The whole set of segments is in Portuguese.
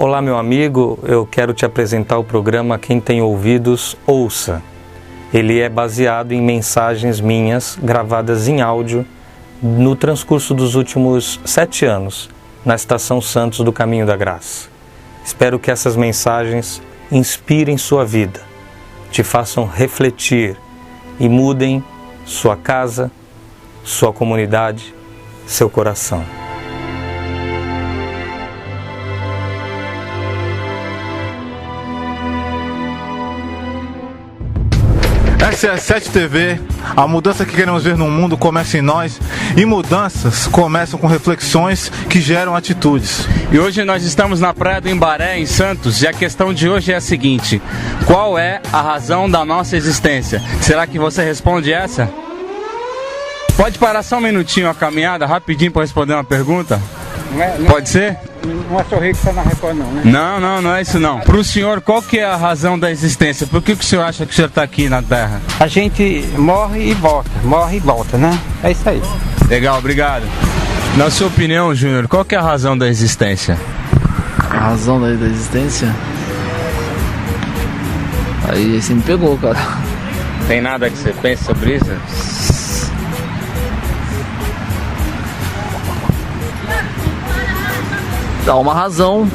Olá, meu amigo, eu quero te apresentar o programa Quem Tem Ouvidos, Ouça. Ele é baseado em mensagens minhas gravadas em áudio no transcurso dos últimos 7 anos, na Estação Santos do Caminho da Graça. Espero que essas mensagens inspirem sua vida, te façam refletir e mudem sua casa, sua comunidade, seu coração. Essa é a 7 TV, a mudança que queremos ver no mundo começa em nós, e mudanças começam com reflexões que geram atitudes. E hoje nós estamos na Praia do Embaré, em Santos, e a questão de hoje é a seguinte: qual é a razão da nossa existência? Será que você responde essa? Pode parar só um minutinho a caminhada, rapidinho, para responder uma pergunta? Pode ser? Não é sorrir que está na Record, não, né? Não é isso não. Para o senhor, qual que é a razão da existência? Por que o senhor acha que o senhor está aqui na Terra? A gente morre e volta, né? É isso aí. Legal, obrigado. Na sua opinião, Júnior, qual que é a razão da existência? A razão da existência? Aí você me pegou, cara. Tem nada que você pense sobre isso? Dá uma razão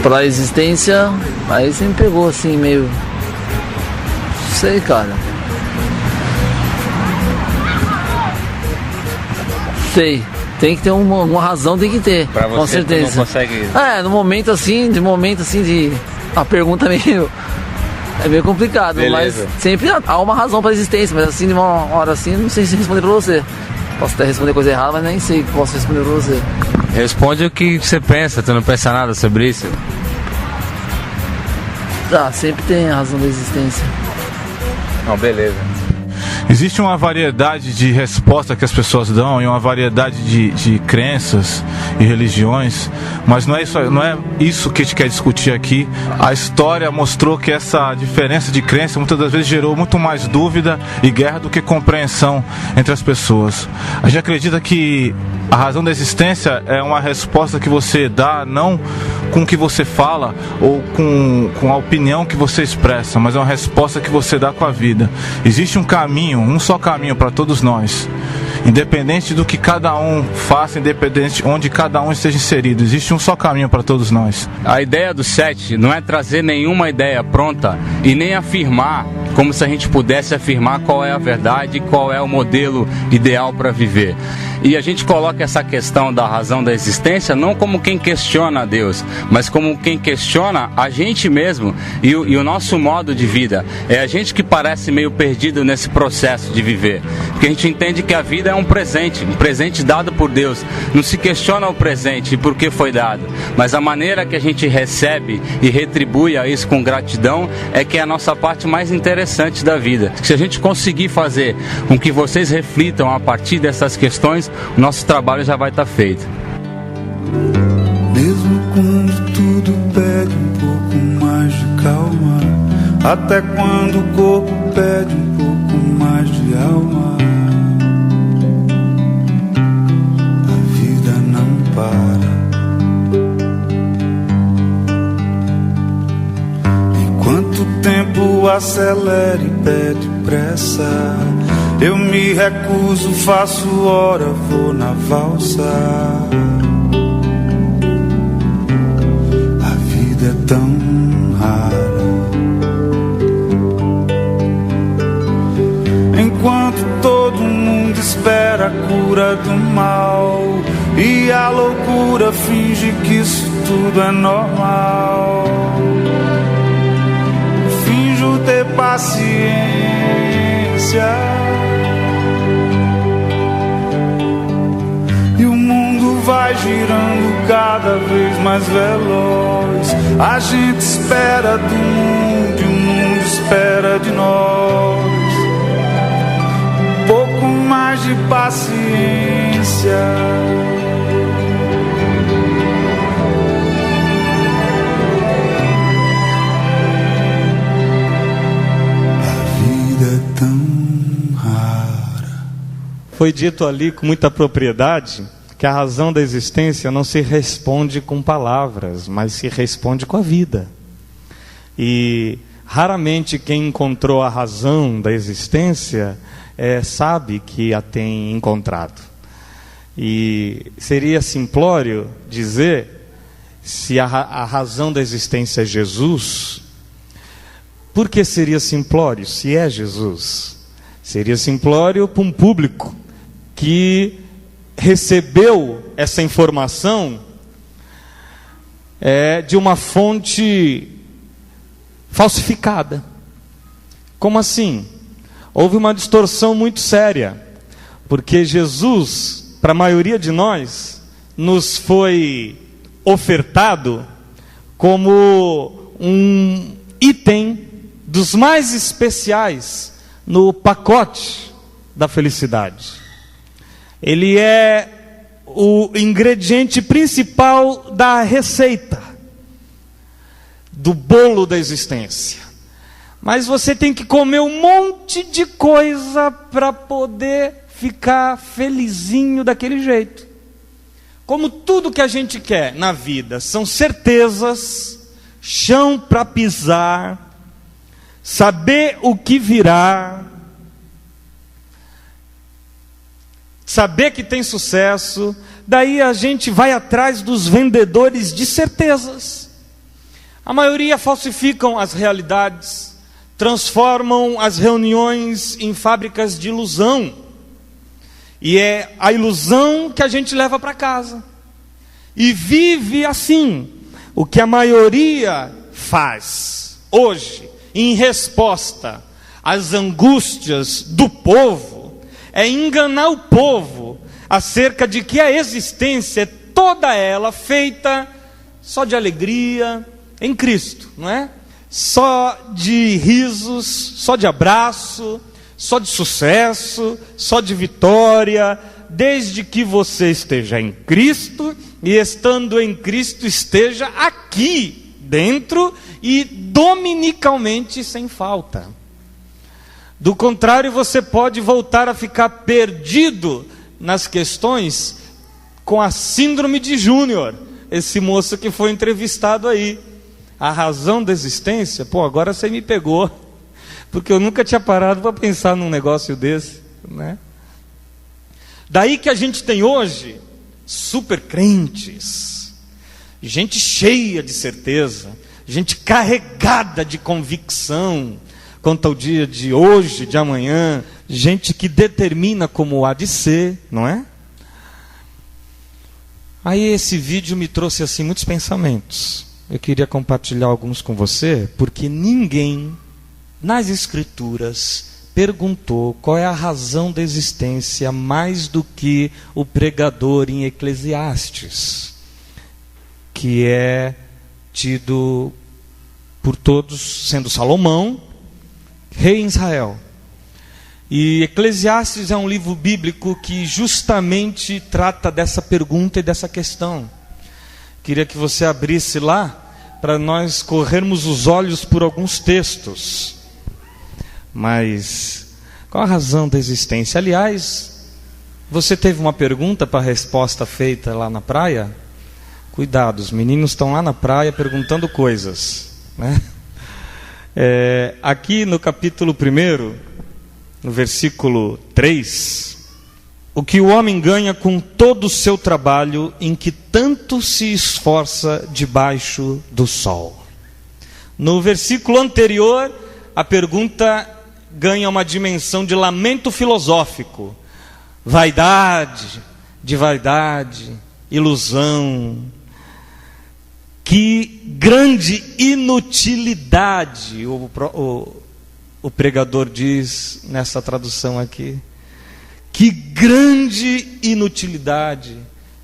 pra existência, aí você me pegou assim, meio... Não sei, cara. Sei, tem que ter uma razão, tem que ter, pra você, com certeza. Não consegue... no momento assim, de... A pergunta é meio complicado, beleza. Mas sempre há uma razão pra existência, mas assim, de uma hora assim, não sei se responder pra você. Posso até responder coisa errada, mas nem sei que posso responder pra você. Responde o que você pensa, tu não pensa nada sobre isso? Sempre tem a razão da existência. Não, beleza. Existe uma variedade de respostas que as pessoas dão e uma variedade de crenças e religiões, mas não é isso que a gente quer discutir aqui. A história mostrou que essa diferença de crença muitas das vezes gerou muito mais dúvida e guerra do que compreensão entre as pessoas. A gente acredita que a razão da existência é uma resposta que você dá não com o que você fala ou com a opinião que você expressa, mas é uma resposta que você dá com a vida. Existe um só caminho para todos nós, independente do que cada um faça, independente de onde cada um esteja inserido, existe um só caminho para todos nós. A ideia do 7 não é trazer nenhuma ideia pronta e nem afirmar como se a gente pudesse afirmar qual é a verdade, qual é o modelo ideal para viver. E a gente coloca essa questão da razão da existência não como quem questiona a Deus, mas como quem questiona a gente mesmo e o nosso modo de vida. É a gente que parece meio perdido nesse processo de viver, porque a gente entende que a vida é um presente dado por Deus. Não se questiona o presente e por que foi dado, mas a maneira que a gente recebe e retribui a isso com gratidão é que é a nossa parte mais interessante da vida. Se a gente conseguir fazer com que vocês reflitam a partir dessas questões, o nosso trabalho já vai estar feito. Mesmo quando tudo pede um pouco mais de calma, até quando o corpo pede um pouco mais de alma, a vida não para. Enquanto o tempo acelera e pede pressa, eu me recuso, faço hora, vou na valsa. A vida é tão rara. Enquanto todo mundo espera a cura do mal e a loucura finge que isso tudo é normal, finjo ter paciência. E o mundo vai girando cada vez mais veloz. A gente espera do mundo e o mundo espera de nós. Um pouco mais de paciência. A vida é tão rara. Foi dito ali com muita propriedade que a razão da existência não se responde com palavras, mas se responde com a vida. E raramente quem encontrou a razão da existência sabe que a tem encontrado. E seria simplório dizer, se a razão da existência é Jesus, por que seria simplório se é Jesus? Seria simplório para um público que recebeu essa informação de uma fonte falsificada. Como assim? Houve uma distorção muito séria, porque Jesus, para a maioria de nós, nos foi ofertado como um item dos mais especiais no pacote da felicidade. Ele é o ingrediente principal da receita, do bolo da existência. Mas você tem que comer um monte de coisa para poder ficar felizinho daquele jeito. Como tudo que a gente quer na vida são certezas, chão para pisar, saber o que virá, saber que tem sucesso, daí a gente vai atrás dos vendedores de certezas. A maioria falsificam as realidades, transformam as reuniões em fábricas de ilusão. E é a ilusão que a gente leva para casa. E vive assim. O que a maioria faz hoje, em resposta às angústias do povo, é enganar o povo acerca de que a existência é toda ela feita só de alegria em Cristo, não é? Só de risos, só de abraço, só de sucesso, só de vitória, desde que você esteja em Cristo, e estando em Cristo esteja aqui dentro e dominicalmente sem falta. Do contrário, você pode voltar a ficar perdido nas questões com a síndrome de Júnior, esse moço que foi entrevistado aí. A razão da existência, agora você me pegou, porque eu nunca tinha parado para pensar num negócio desse, né? Daí que a gente tem hoje super crentes, gente cheia de certeza, gente carregada de convicção quanto ao dia de hoje, de amanhã, gente que determina como há de ser, não é? Aí esse vídeo me trouxe assim muitos pensamentos. Eu queria compartilhar alguns com você, porque ninguém nas Escrituras perguntou qual é a razão da existência mais do que o pregador em Eclesiastes, que é tido por todos, sendo Salomão, rei em Israel. E Eclesiastes é um livro bíblico que justamente trata dessa pergunta e dessa questão. Queria que você abrisse lá, para nós corrermos os olhos por alguns textos. Mas qual a razão da existência? Aliás, você teve uma pergunta para a resposta feita lá na praia? Cuidado, os meninos estão lá na praia perguntando coisas, né? Aqui no capítulo 1, no versículo 3, o que o homem ganha com todo o seu trabalho em que tanto se esforça debaixo do sol. No versículo anterior, a pergunta ganha uma dimensão de lamento filosófico. Vaidade, de vaidade, ilusão. Que grande inutilidade, o pregador diz nessa tradução aqui. Que grande inutilidade.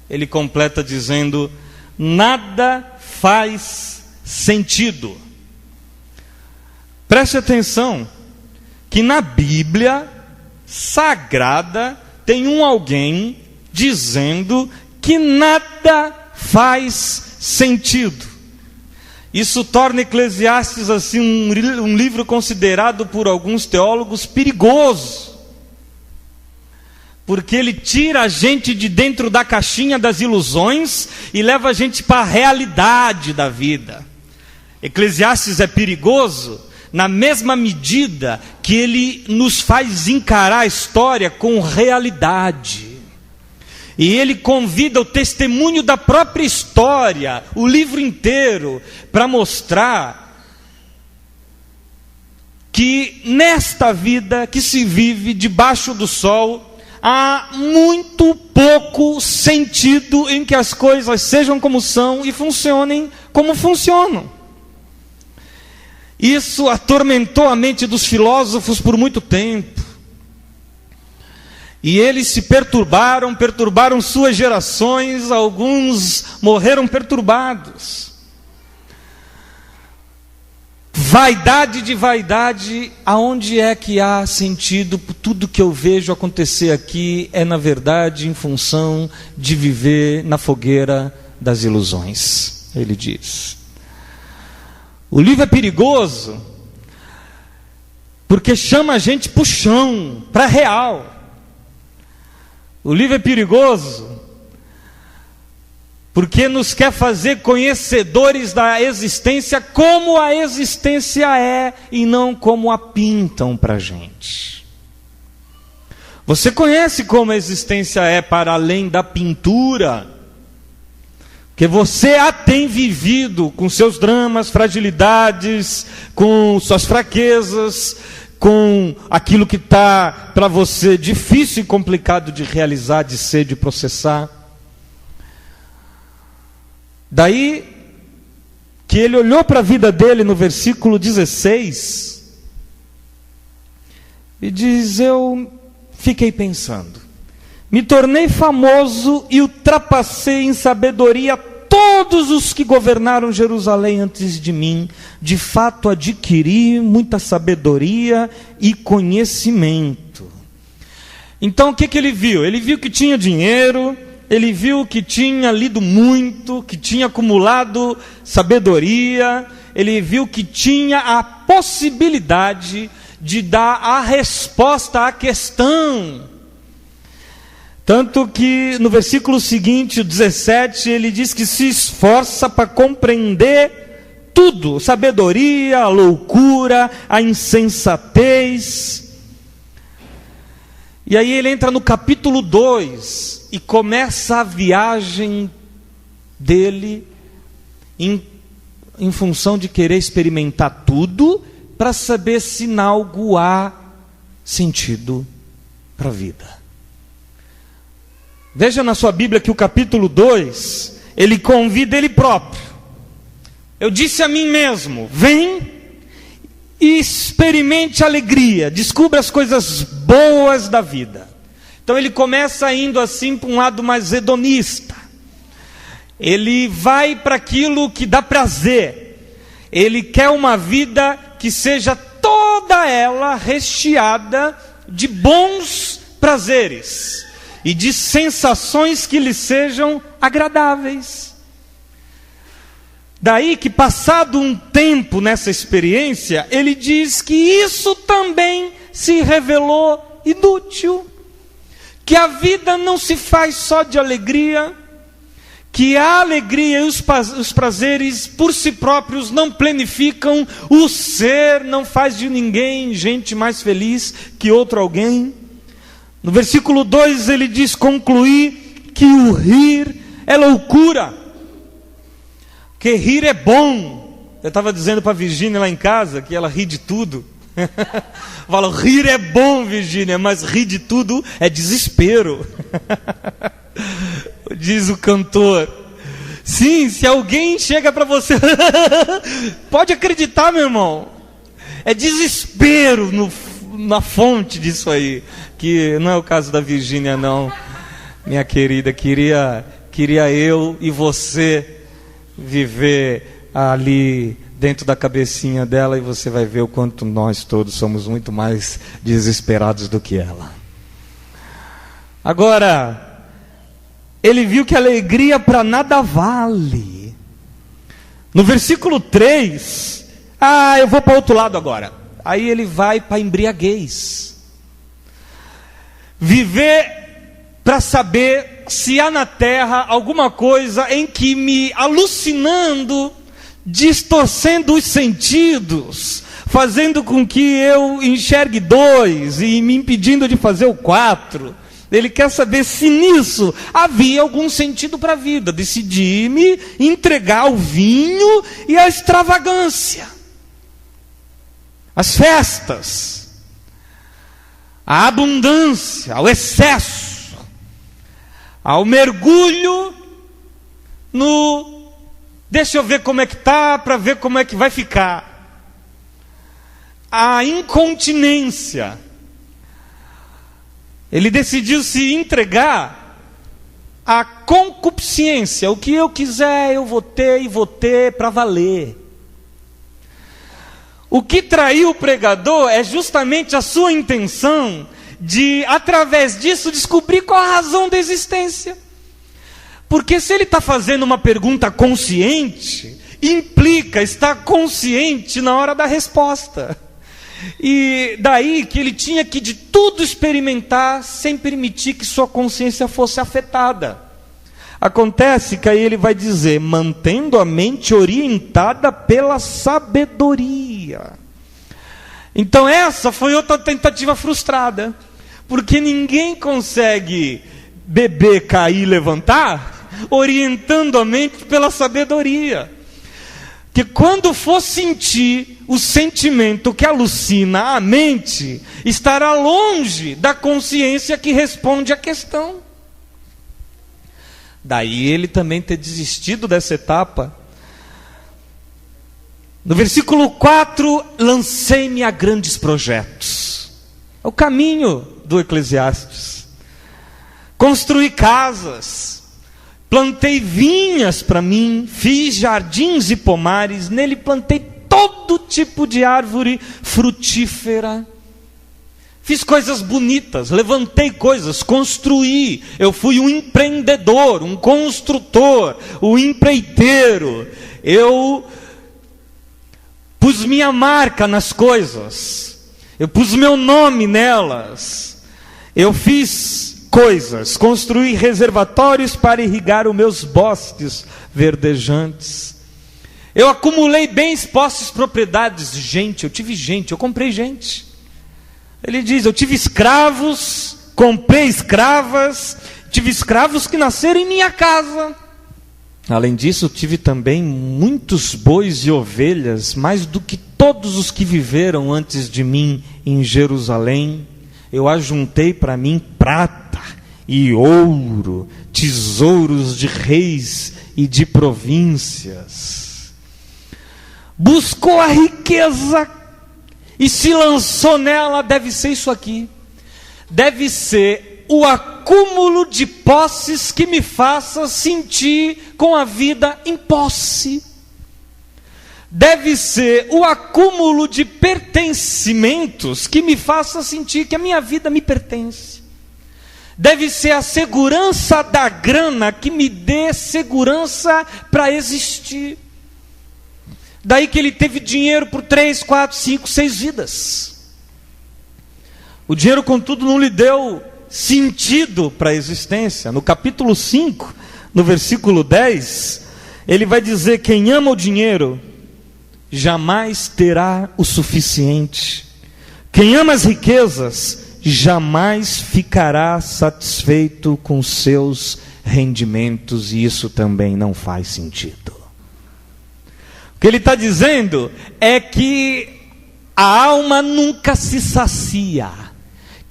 Ele completa dizendo: nada faz sentido. Preste atenção que na Bíblia Sagrada tem alguém dizendo que nada faz sentido. Isso torna Eclesiastes assim um livro considerado por alguns teólogos perigoso. porque ele tira a gente de dentro da caixinha das ilusões e leva a gente para a realidade da vida. Eclesiastes é perigoso na mesma medida que ele nos faz encarar a história com realidade. E ele convida o testemunho da própria história, o livro inteiro, para mostrar que nesta vida que se vive debaixo do sol, há muito pouco sentido em que as coisas sejam como são e funcionem como funcionam. Isso atormentou a mente dos filósofos por muito tempo. E eles se perturbaram suas gerações, alguns morreram perturbados. Vaidade de vaidade, aonde é que há sentido? Tudo que eu vejo acontecer aqui é, na verdade, em função de viver na fogueira das ilusões, ele diz. O livro é perigoso, porque chama a gente para o chão, para a real. O livro é perigoso, porque nos quer fazer conhecedores da existência como a existência é, e não como a pintam para a gente. Você conhece como a existência é para além da pintura, porque você a tem vivido com seus dramas, fragilidades, com suas fraquezas, com aquilo que está para você difícil e complicado de realizar, de ser, de processar. Daí que ele olhou para a vida dele no versículo 16 e diz: eu fiquei pensando, me tornei famoso e ultrapassei em sabedoria todos os que governaram Jerusalém antes de mim. De fato adquiri muita sabedoria e conhecimento. Então o que ele viu? Ele viu que tinha dinheiro, ele viu que tinha lido muito, que tinha acumulado sabedoria, ele viu que tinha a possibilidade de dar a resposta à questão. Tanto que no versículo seguinte, o 17, ele diz que se esforça para compreender tudo, sabedoria, a loucura, a insensatez. E aí ele entra no capítulo 2 e começa a viagem dele em função de querer experimentar tudo para saber se em algo há sentido para a vida. Veja na sua Bíblia que o capítulo 2, ele convida ele próprio. Eu disse a mim mesmo, vem e experimente a alegria, descubra as coisas boas da vida. Então ele começa indo assim para um lado mais hedonista. Ele vai para aquilo que dá prazer. Ele quer uma vida que seja toda ela recheada de bons prazeres e de sensações que lhe sejam agradáveis. Daí que, passado um tempo nessa experiência, ele diz que isso também se revelou inútil, que a vida não se faz só de alegria, que a alegria e os prazeres por si próprios não planificam o ser, não faz de ninguém gente mais feliz que outro alguém. No versículo 2 ele diz, concluir que o rir é loucura, que rir é bom. Eu estava dizendo para a Virgínia lá em casa, que ela ri de tudo. Fala, rir é bom, Virgínia, mas rir de tudo é desespero. Diz o cantor. Sim, se alguém chega para você, pode acreditar, meu irmão, é desespero na fonte disso aí. Que não é o caso da Virgínia, não, minha querida. Queria eu e você viver ali dentro da cabecinha dela, e você vai ver o quanto nós todos somos muito mais desesperados do que ela. Agora, ele viu que a alegria para nada vale. No versículo 3, eu vou para outro lado agora. Aí ele vai para a embriaguez. Viver para saber se há na terra alguma coisa em que me alucinando, distorcendo os sentidos, fazendo com que eu enxergue 2 e me impedindo de fazer o 4. Ele quer saber se nisso havia algum sentido para a vida. Decidi-me entregar ao vinho e à extravagância, às festas, à abundância, ao excesso, ao mergulho no deixa eu ver como é que está, para ver como é que vai ficar, à incontinência. Ele decidiu se entregar à concupiscência. O que eu quiser eu vou ter, e vou ter para valer. O que traiu o pregador é justamente a sua intenção de, através disso, descobrir qual a razão da existência. Porque se ele está fazendo uma pergunta consciente, implica estar consciente na hora da resposta. E daí que ele tinha que de tudo experimentar sem permitir que sua consciência fosse afetada. Acontece que aí ele vai dizer, mantendo a mente orientada pela sabedoria. Então essa foi outra tentativa frustrada, porque ninguém consegue beber, cair, levantar, orientando a mente pela sabedoria. Que quando for sentir o sentimento que alucina a mente, estará longe da consciência que responde à questão. Daí ele também ter desistido dessa etapa. No versículo 4, lancei-me a grandes projetos. É o caminho do Eclesiastes. Construí casas, plantei vinhas para mim, fiz jardins e pomares, nele plantei todo tipo de árvore frutífera. Fiz coisas bonitas, levantei coisas, construí. Eu fui um empreendedor, um construtor, um empreiteiro. Eu pus minha marca nas coisas. Eu pus meu nome nelas. Eu fiz coisas, construí reservatórios para irrigar os meus bosques verdejantes. Eu acumulei bens, posses, propriedades. Gente, eu comprei gente. Ele diz, eu tive escravos, comprei escravas, tive escravos que nasceram em minha casa. Além disso, tive também muitos bois e ovelhas, mais do que todos os que viveram antes de mim em Jerusalém. Eu ajuntei para mim prata e ouro, tesouros de reis e de províncias. Buscou a riqueza e se lançou nela. Deve ser isso aqui. Deve ser o acúmulo de posses que me faça sentir com a vida em posse. Deve ser o acúmulo de pertencimentos que me faça sentir que a minha vida me pertence. Deve ser a segurança da grana que me dê segurança para existir. Daí que ele teve dinheiro por 3, 4, 5, 6 vidas. O dinheiro, contudo, não lhe deu sentido para a existência. No capítulo 5, no versículo 10, ele vai dizer, quem ama o dinheiro jamais terá o suficiente. Quem ama as riquezas jamais ficará satisfeito com seus rendimentos, e isso também não faz sentido. O que ele está dizendo é que a alma nunca se sacia.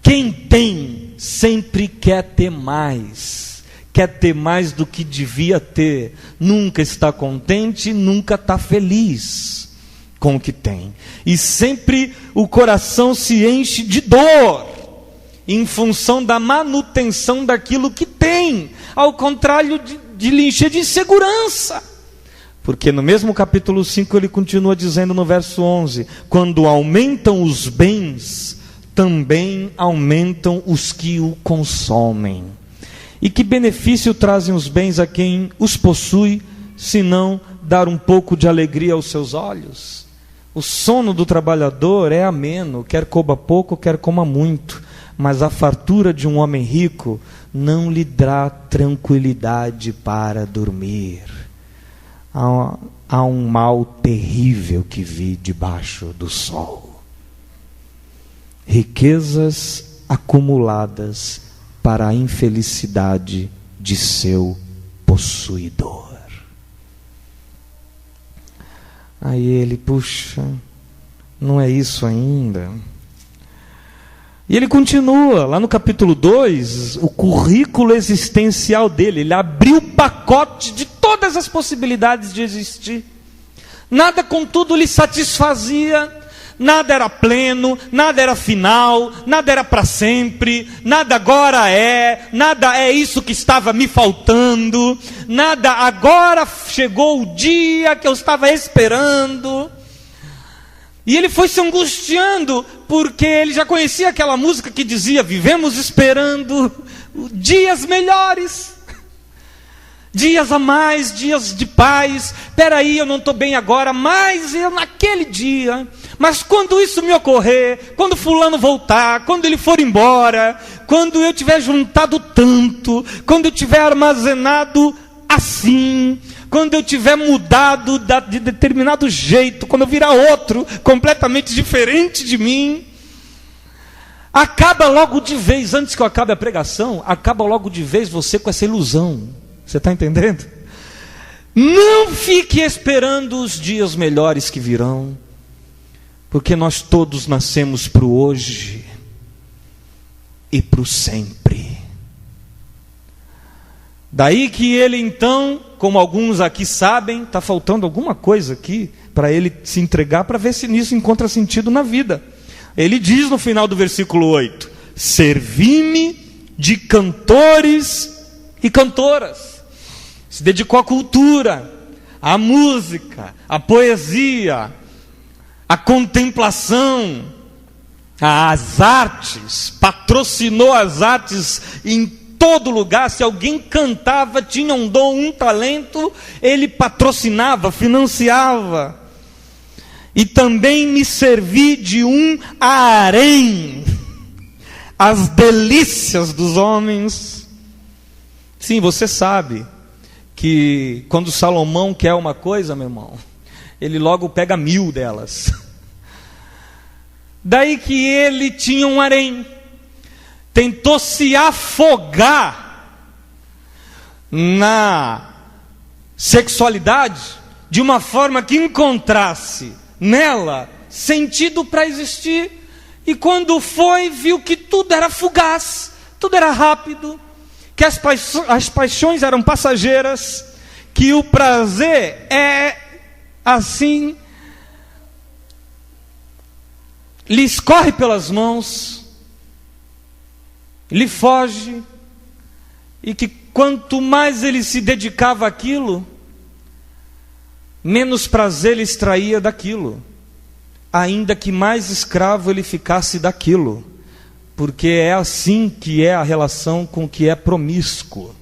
Quem tem sempre quer ter mais do que devia ter, nunca está contente, nunca está feliz com o que tem, e sempre o coração se enche de dor em função da manutenção daquilo que tem, ao contrário de lhe encher de insegurança. Porque no mesmo capítulo 5 ele continua dizendo no verso 11, quando aumentam os bens, também aumentam os que o consomem. E que benefício trazem os bens a quem os possui, senão dar um pouco de alegria aos seus olhos? O sono do trabalhador é ameno, quer coma pouco, quer coma muito. mas a fartura de um homem rico não lhe dá tranquilidade para dormir. Há um mal terrível que vi debaixo do sol. Riquezas acumuladas para a infelicidade de seu possuidor. Aí ele, puxa, não é isso ainda. E ele continua, lá no capítulo 2, o currículo existencial dele. Ele abriu o pacote de todas as possibilidades de existir. Nada, contudo, lhe satisfazia. Nada era pleno, nada era final, nada era para sempre, nada agora é, nada é isso que estava me faltando, nada agora chegou o dia que eu estava esperando. E ele foi se angustiando, porque ele já conhecia aquela música que dizia: vivemos esperando dias melhores, dias a mais, dias de paz. Peraí, eu não estou bem agora, mas eu naquele dia, mas quando isso me ocorrer, quando fulano voltar, quando ele for embora, quando eu tiver juntado tanto, quando eu tiver armazenado assim, quando eu tiver mudado de determinado jeito, quando eu virar outro, completamente diferente de mim, acaba logo de vez, antes que eu acabe a pregação, acaba logo de vez você com essa ilusão. Você está entendendo? Não fique esperando os dias melhores que virão, porque nós todos nascemos para o hoje e para o sempre. Daí que ele então, como alguns aqui sabem, está faltando alguma coisa aqui para ele se entregar, para ver se nisso encontra sentido na vida. Ele diz no final do versículo 8: servi-me de cantores e cantoras. Se dedicou à cultura, à música, à poesia, à contemplação, às artes, patrocinou as artes em todo lugar. Se alguém cantava, tinha um dom, um talento, ele patrocinava, financiava. E também me servi de um harém, as delícias dos homens. Sim, você sabe que quando Salomão quer uma coisa, meu irmão, ele logo pega 1000 delas. Daí que ele tinha um harém, tentou se afogar na sexualidade de uma forma que encontrasse nela sentido para existir. E quando foi, viu que tudo era fugaz, tudo era rápido, que as paixões eram passageiras, que o prazer é assim, lhe escorre pelas mãos, lhe foge, e que quanto mais ele se dedicava àquilo, menos prazer ele extraía daquilo, ainda que mais escravo ele ficasse daquilo, porque é assim que é a relação com o que é promíscuo.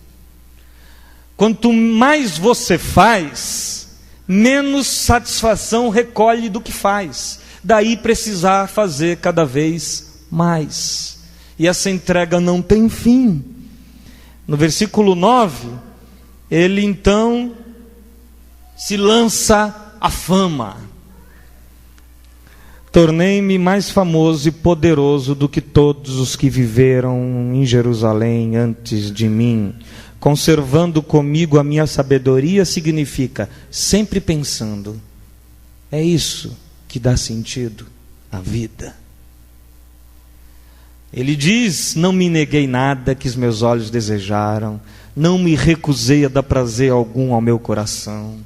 Quanto mais você faz, menos satisfação recolhe do que faz. Daí precisar fazer cada vez mais. E essa entrega não tem fim. No versículo 9, ele então se lança à fama. Tornei-me mais famoso e poderoso do que todos os que viveram em Jerusalém antes de mim. Conservando comigo a minha sabedoria significa sempre pensando. É isso que dá sentido à vida. Ele diz: não me neguei nada que os meus olhos desejaram, não me recusei a dar prazer algum ao meu coração.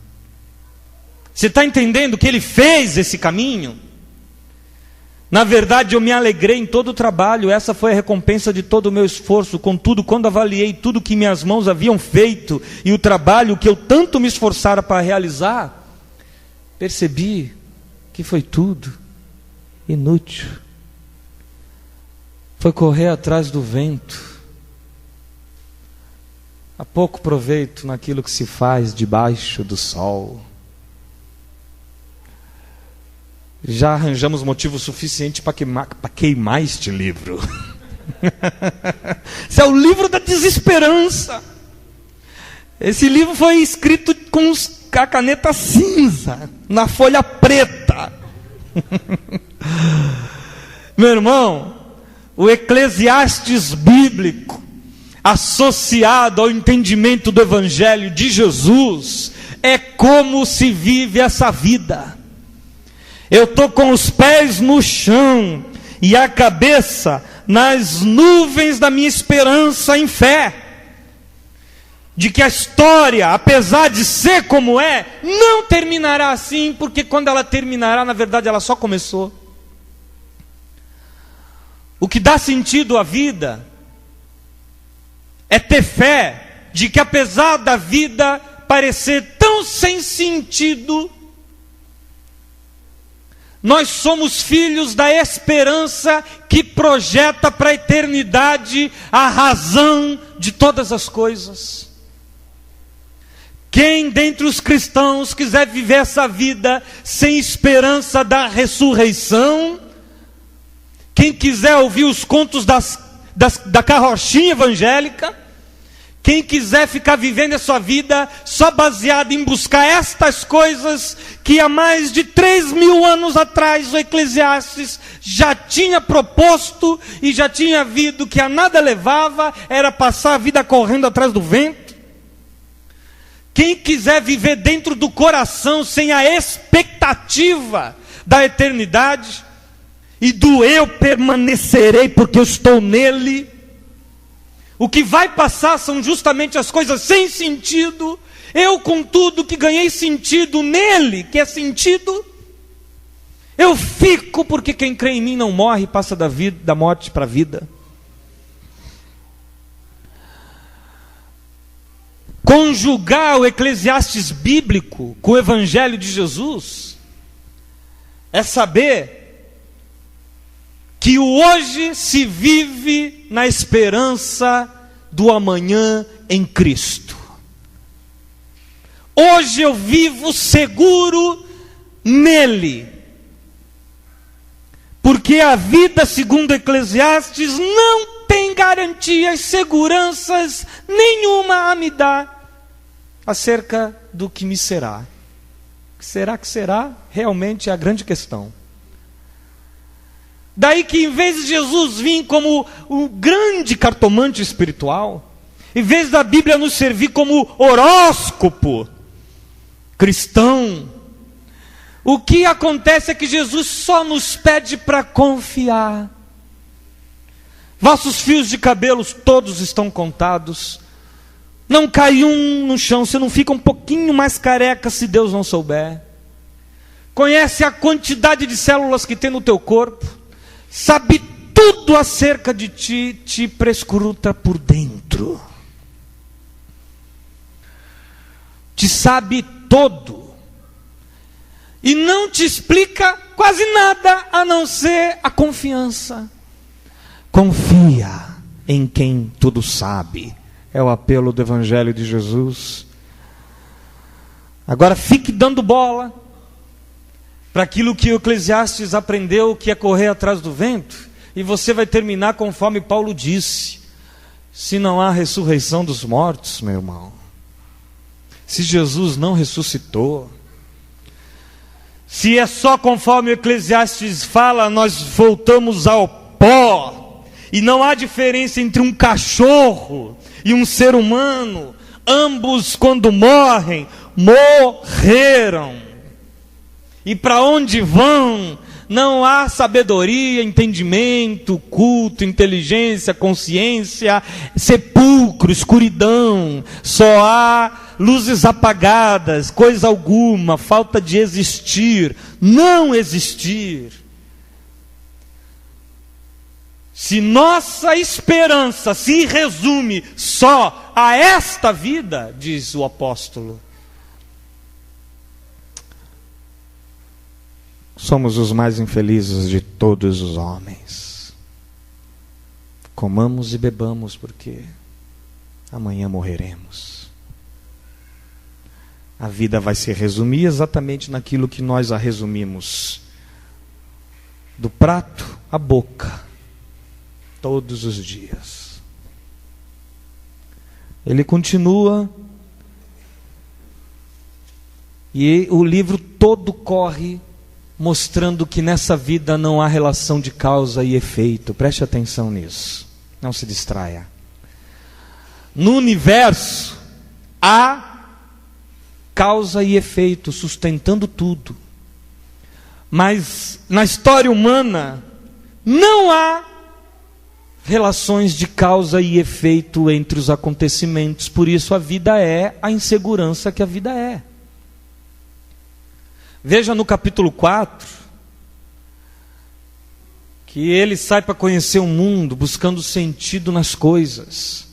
Você está entendendo que ele fez esse caminho? Na verdade, eu me alegrei em todo o trabalho, essa foi a recompensa de todo o meu esforço. Contudo, quando avaliei tudo que minhas mãos haviam feito e o trabalho que eu tanto me esforçara para realizar, percebi que foi tudo inútil. Foi correr atrás do vento. Há pouco proveito naquilo que se faz debaixo do sol. Já arranjamos motivo suficiente para queimar este livro. Esse é o livro da desesperança. Esse livro foi escrito com a caneta cinza, na folha preta. Meu irmão, o Eclesiastes bíblico, associado ao entendimento do Evangelho de Jesus, é como se vive essa vida. Eu estou com os pés no chão e a cabeça nas nuvens da minha esperança em fé, de que a história, apesar de ser como é, não terminará assim, porque quando ela terminará, na verdade ela só começou. O que dá sentido à vida é ter fé de que, apesar da vida parecer tão sem sentido, nós somos filhos da esperança que projeta para a eternidade a razão de todas as coisas. Quem dentre os cristãos quiser viver essa vida sem esperança da ressurreição, quem quiser ouvir os contos da carrochinha evangélica, quem quiser ficar vivendo a sua vida só baseado em buscar estas coisas que há mais de 3.000 anos atrás o Eclesiastes já tinha proposto e já tinha visto que a nada levava, era passar a vida correndo atrás do vento. Quem quiser viver dentro do coração sem a expectativa da eternidade e do eu permanecerei porque eu estou nele, o que vai passar são justamente as coisas sem sentido. Eu, contudo, que ganhei sentido nele, que é sentido, eu fico, porque quem crê em mim não morre, passa da morte para a vida. Conjugar o Eclesiastes bíblico com o Evangelho de Jesus é saber que o hoje se vive na esperança do amanhã em Cristo. Hoje eu vivo seguro nele, porque a vida, segundo Eclesiastes, não tem garantias, seguranças nenhuma a me dar acerca do que me será. O que será? Realmente é a grande questão. Daí que, em vez de Jesus vir como o grande cartomante espiritual, em vez da Bíblia nos servir como horóscopo cristão, o que acontece é que Jesus só nos pede para confiar. Vossos fios de cabelos todos estão contados. Não cai um no chão, você não fica um pouquinho mais careca se Deus não souber. Conhece a quantidade de células que tem no teu corpo, sabe tudo acerca de ti, te prescruta por dentro. Te sabe todo. E não te explica quase nada a não ser a confiança. Confia em quem tudo sabe. É o apelo do Evangelho de Jesus. Agora fique dando bola para aquilo que o Eclesiastes aprendeu, que é correr atrás do vento, e você vai terminar conforme Paulo disse: se não há ressurreição dos mortos, meu irmão, se Jesus não ressuscitou, se é só conforme o Eclesiastes fala, nós voltamos ao pó, e não há diferença entre um cachorro e um ser humano, ambos quando morrem, morreram. E para onde vão? Não há sabedoria, entendimento, culto, inteligência, consciência, sepulcro, escuridão. Só há luzes apagadas, coisa alguma, falta de existir, não existir. Se nossa esperança se resume só a esta vida, diz o apóstolo, somos os mais infelizes de todos os homens. Comamos e bebamos, porque amanhã morreremos. A vida vai se resumir exatamente naquilo que nós a resumimos: do prato à boca. Todos os dias. Ele continua, e o livro todo corre mostrando que nessa vida não há relação de causa e efeito. Preste atenção nisso, não se distraia. No universo há causa e efeito sustentando tudo, mas na história humana não há relações de causa e efeito entre os acontecimentos. Por isso a vida é a insegurança que a vida é. Veja no capítulo 4, que ele sai para conhecer o mundo, buscando sentido nas coisas.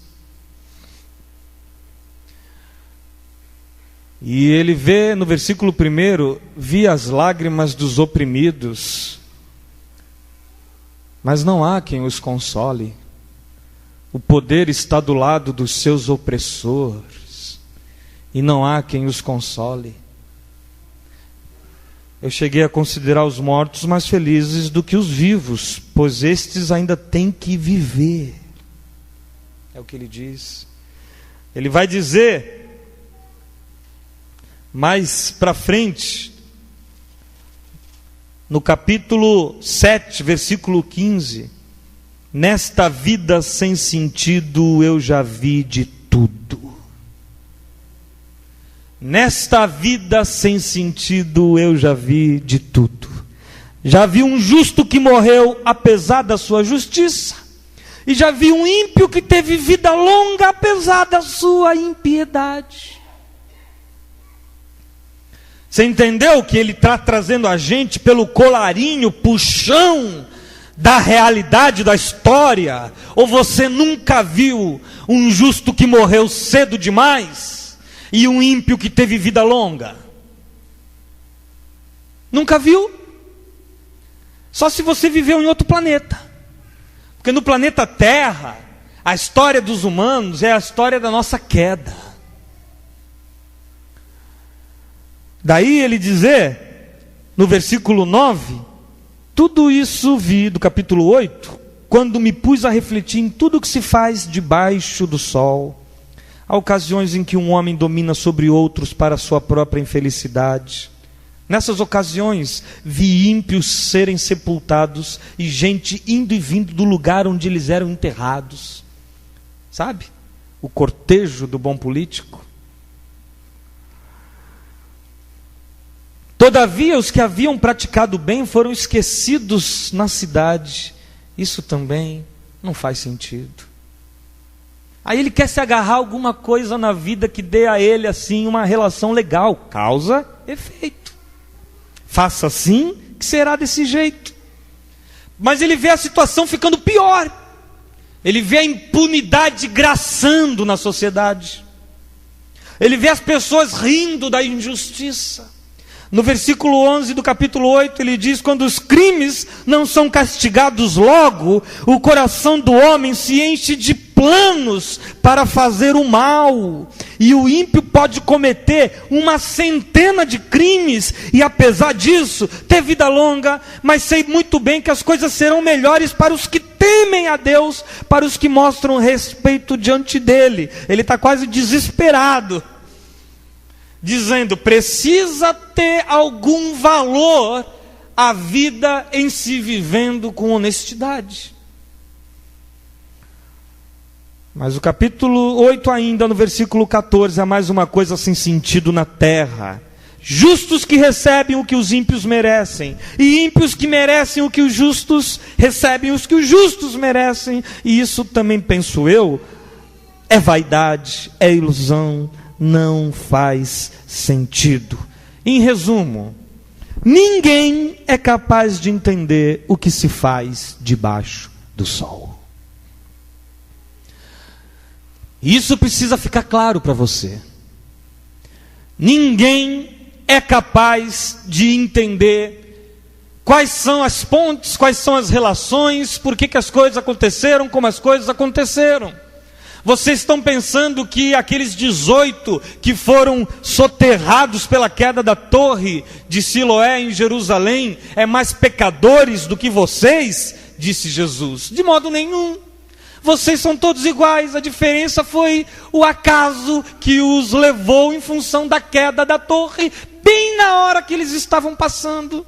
E ele vê no versículo 1, vi as lágrimas dos oprimidos, mas não há quem os console. O poder está do lado dos seus opressores, e não há quem os console. Eu cheguei a considerar os mortos mais felizes do que os vivos, pois estes ainda têm que viver. É o que ele diz. Ele vai dizer mais para frente, no capítulo 7, versículo 15: nesta vida sem sentido eu já vi de tudo. Nesta vida sem sentido eu já vi de tudo. Já vi um justo que morreu apesar da sua justiça, e já vi um ímpio que teve vida longa apesar da sua impiedade. Você entendeu que ele está trazendo a gente pelo colarinho, puxão da realidade da história? Ou você nunca viu um justo que morreu cedo demais e um ímpio que teve vida longa? Nunca viu? Só se você viveu em outro planeta. Porque no planeta Terra, a história dos humanos é a história da nossa queda. Daí ele dizer, no versículo 9, tudo isso vi, do capítulo 8, quando me pus a refletir em tudo que se faz debaixo do sol. Há ocasiões em que um homem domina sobre outros para a sua própria infelicidade. Nessas ocasiões, vi ímpios serem sepultados e gente indo e vindo do lugar onde eles eram enterrados. Sabe? O cortejo do bom político. Todavia, os que haviam praticado bem foram esquecidos na cidade. Isso também não faz sentido. Aí ele quer se agarrar a alguma coisa na vida que dê a ele assim uma relação legal. Causa, efeito. Faça assim, que será desse jeito. Mas ele vê a situação ficando pior. Ele vê a impunidade graçando na sociedade. Ele vê as pessoas rindo da injustiça. No versículo 11 do capítulo 8, ele diz: quando os crimes não são castigados logo, o coração do homem se enche de planos para fazer o mal. E o ímpio pode cometer 100 de crimes, e apesar disso, ter vida longa, mas sei muito bem que as coisas serão melhores para os que temem a Deus, para os que mostram respeito diante dele. Ele está quase desesperado, dizendo, precisa ter algum valor a vida em se vivendo com honestidade. Mas o capítulo 8 ainda, no versículo 14, há mais uma coisa sem sentido na terra. Justos que recebem o que os ímpios merecem, e ímpios que merecem o que os justos recebem, os que os justos merecem. E isso também, penso eu, é vaidade, é ilusão, não faz sentido. Em resumo, ninguém é capaz de entender o que se faz debaixo do sol. Isso precisa ficar claro para você. Ninguém é capaz de entender quais são as pontes, quais são as relações, por que as coisas aconteceram como as coisas aconteceram. Vocês estão pensando que aqueles 18 que foram soterrados pela queda da torre de Siloé em Jerusalém é mais pecadores do que vocês? disse Jesus. De modo nenhum. Vocês são todos iguais, a diferença foi o acaso que os levou em função da queda da torre, bem na hora que eles estavam passando.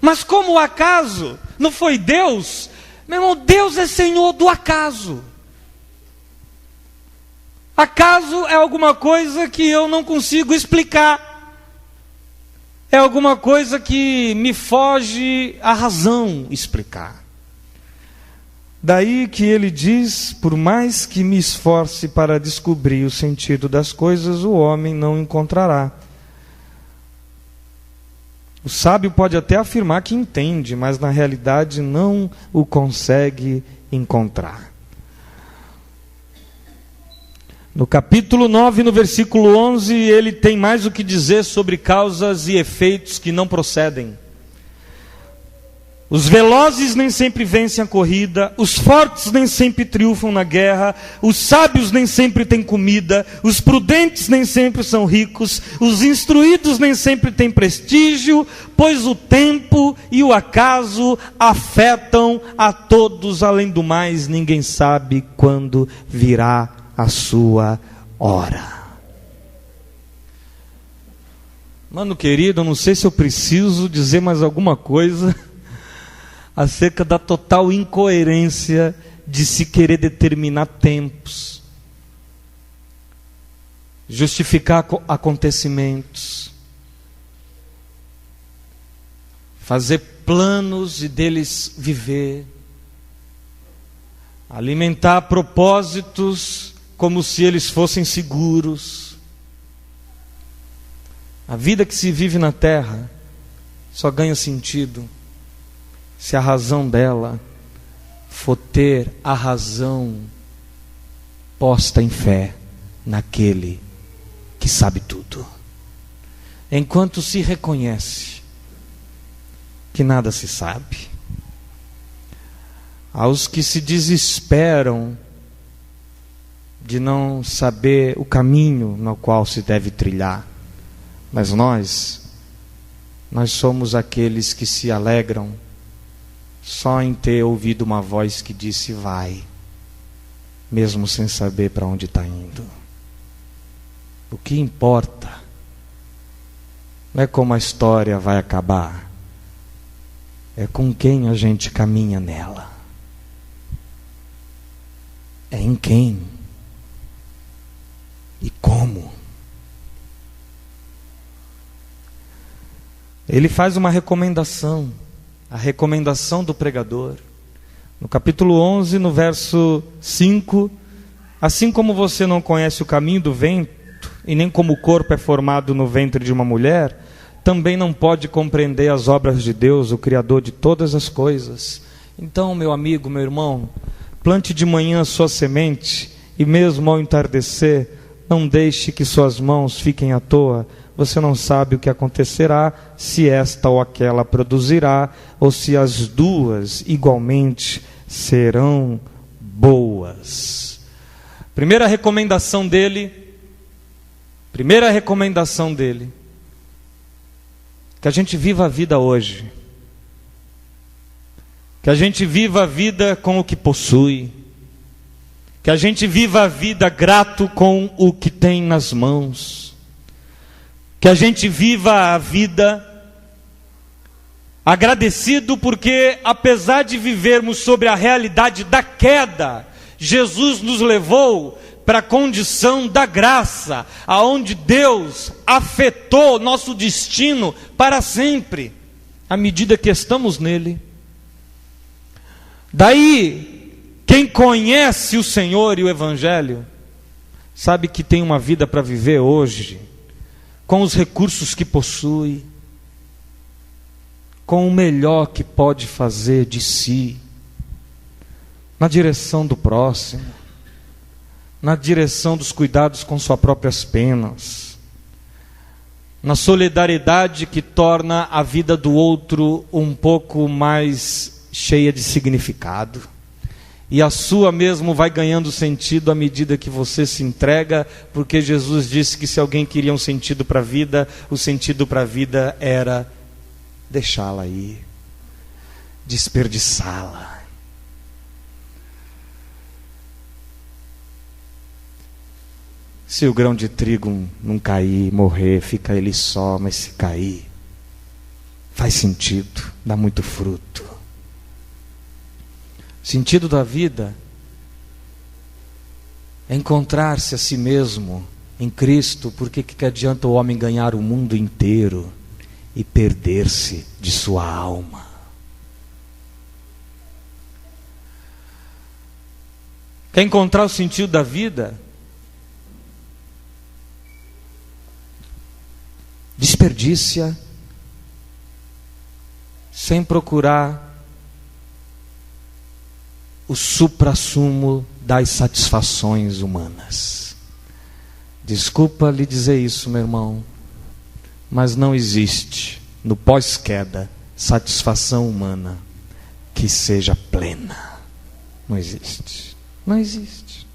Mas como o acaso não foi Deus, meu irmão, Deus é Senhor do acaso. Acaso é alguma coisa que eu não consigo explicar. É alguma coisa que me foge à razão explicar. Daí que ele diz, por mais que me esforce para descobrir o sentido das coisas, o homem não encontrará. O sábio pode até afirmar que entende, mas na realidade não o consegue encontrar. No capítulo 9, no versículo 11, ele tem mais o que dizer sobre causas e efeitos que não procedem. Os velozes nem sempre vencem a corrida, os fortes nem sempre triunfam na guerra, os sábios nem sempre têm comida, os prudentes nem sempre são ricos, os instruídos nem sempre têm prestígio, pois o tempo e o acaso afetam a todos. Além do mais, ninguém sabe quando virá a sua hora. Mano querido, eu não sei se eu preciso dizer mais alguma coisa acerca da total incoerência de se querer determinar tempos, justificar acontecimentos, fazer planos e deles viver, alimentar propósitos como se eles fossem seguros. A vida que se vive na terra só ganha sentido se a razão dela for ter a razão posta em fé naquele que sabe tudo. Enquanto se reconhece que nada se sabe, aos que se desesperam de não saber o caminho no qual se deve trilhar, mas nós somos aqueles que se alegram só em ter ouvido uma voz que disse vai, mesmo sem saber para onde está indo. O que importa não é como a história vai acabar, é com quem a gente caminha nela. É em quem e como. Ele faz uma recomendação, a recomendação do pregador. No capítulo 11, no verso 5, assim como você não conhece o caminho do vento, e nem como o corpo é formado no ventre de uma mulher, também não pode compreender as obras de Deus, o Criador de todas as coisas. Então, meu amigo, meu irmão, plante de manhã a sua semente, e mesmo ao entardecer, não deixe que suas mãos fiquem à toa. Você não sabe o que acontecerá, se esta ou aquela produzirá, ou se as duas igualmente serão boas. Primeira recomendação dele, que a gente viva a vida hoje, que a gente viva a vida com o que possui, que a gente viva a vida grato com o que tem nas mãos, que a gente viva a vida agradecido porque, apesar de vivermos sobre a realidade da queda, Jesus nos levou para a condição da graça, aonde Deus afetou nosso destino para sempre, à medida que estamos nele. Daí, quem conhece o Senhor e o Evangelho, sabe que tem uma vida para viver hoje, com os recursos que possui, com o melhor que pode fazer de si, na direção do próximo, na direção dos cuidados com suas próprias penas, na solidariedade que torna a vida do outro um pouco mais cheia de significado. E a sua mesmo vai ganhando sentido à medida que você se entrega, porque Jesus disse que se alguém queria um sentido para a vida, o sentido para a vida era deixá-la ir. desperdiçá-la. Se o grão de trigo não cair, morrer, fica ele só, mas se cair, faz sentido, dá muito fruto. O sentido da vida é encontrar-se a si mesmo em Cristo, porque que adianta o homem ganhar o mundo inteiro e perder-se de sua alma? Quer encontrar o sentido da vida? Desperdiça sem procurar o suprassumo das satisfações humanas. Desculpa lhe dizer isso, meu irmão, mas não existe no pós-queda satisfação humana que seja plena. Não existe. Não existe.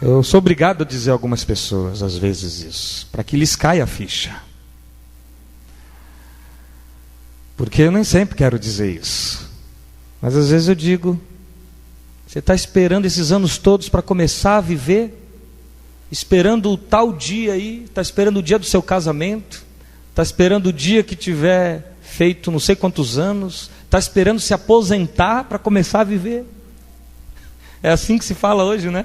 Eu sou obrigado a dizer a algumas pessoas, às vezes, isso, para que lhes caia a ficha. Porque eu nem sempre quero dizer isso. Mas às vezes eu digo, você está esperando esses anos todos para começar a viver? Esperando o tal dia aí, está esperando o dia do seu casamento? Está esperando o dia que tiver feito não sei quantos anos? Está esperando se aposentar para começar a viver? É assim que se fala hoje, né?